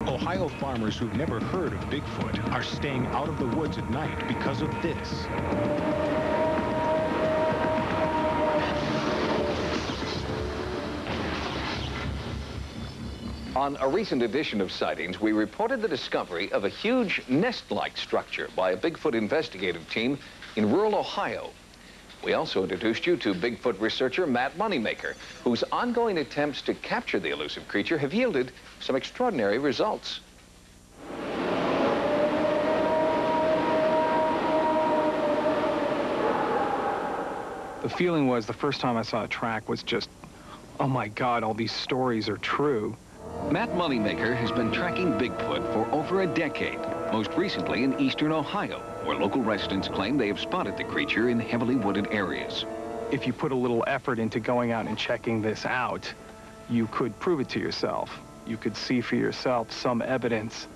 Ohio farmers who've never heard of Bigfoot are staying out of the woods at night because of this. On a recent edition of Sightings, we reported the discovery of a huge nest-like structure by a Bigfoot investigative team in rural Ohio. We also introduced you to Bigfoot researcher Matt Moneymaker, whose ongoing attempts to capture the elusive creature have yielded some extraordinary results. The feeling was, the first time I saw a track was just, oh my God, all these stories are true. Matt Moneymaker has been tracking Bigfoot for over a decade, most recently in eastern Ohio, where local residents claim they have spotted the creature in heavily wooded areas. If you put a little effort into going out and checking this out, you could prove it to yourself. You could see for yourself some evidence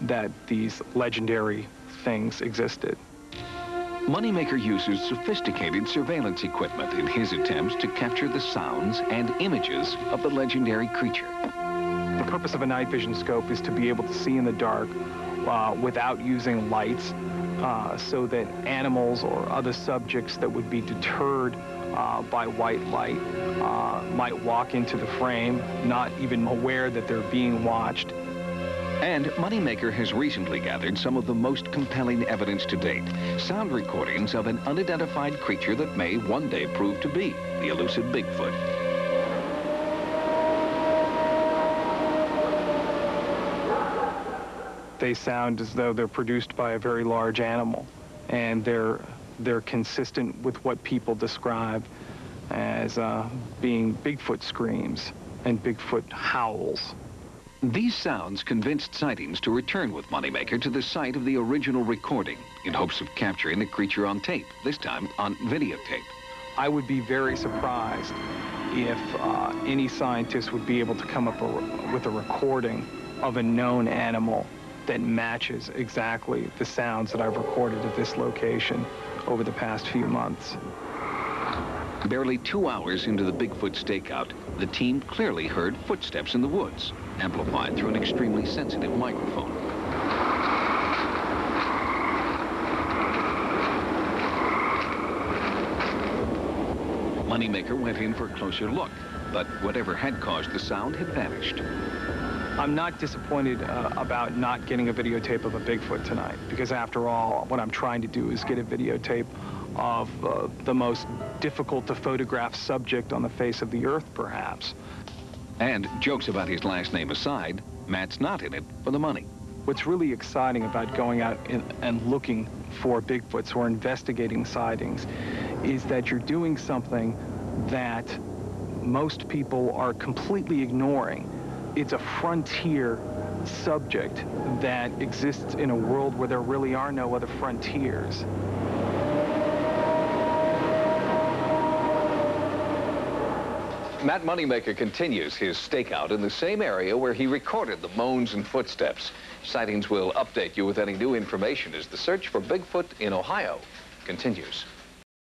that these legendary things existed. Moneymaker uses sophisticated surveillance equipment in his attempts to capture the sounds and images of the legendary creature. The purpose of a night vision scope is to be able to see in the dark without using lights, so that animals or other subjects that would be deterred by white light might walk into the frame, not even aware that they're being watched. And Moneymaker has recently gathered some of the most compelling evidence to date, sound recordings of an unidentified creature that may one day prove to be the elusive Bigfoot. They sound as though they're produced by a very large animal, and they're consistent with what people describe as being Bigfoot screams and Bigfoot howls. These sounds convinced Sightings to return with Moneymaker to the site of the original recording in hopes of capturing the creature on tape, this time on videotape. I would be very surprised if any scientist would be able to come up with a recording of a known animal that matches exactly the sounds that I've recorded at this location over the past few months. Barely 2 hours into the Bigfoot stakeout, the team clearly heard footsteps in the woods, amplified through an extremely sensitive microphone. Moneymaker went in for a closer look, but whatever had caused the sound had vanished. I'm not disappointed about not getting a videotape of a Bigfoot tonight, because after all, what I'm trying to do is get a videotape of the most difficult to photograph subject on the face of the earth, perhaps. And jokes about his last name aside, Matt's not in it for the money. What's really exciting about going out and looking for Bigfoots or investigating sightings is that you're doing something that most people are completely ignoring. It's a frontier subject that exists in a world where there really are no other frontiers. Matt Moneymaker continues his stakeout in the same area where he recorded the moans and footsteps. Sightings will update you with any new information as the search for Bigfoot in Ohio continues.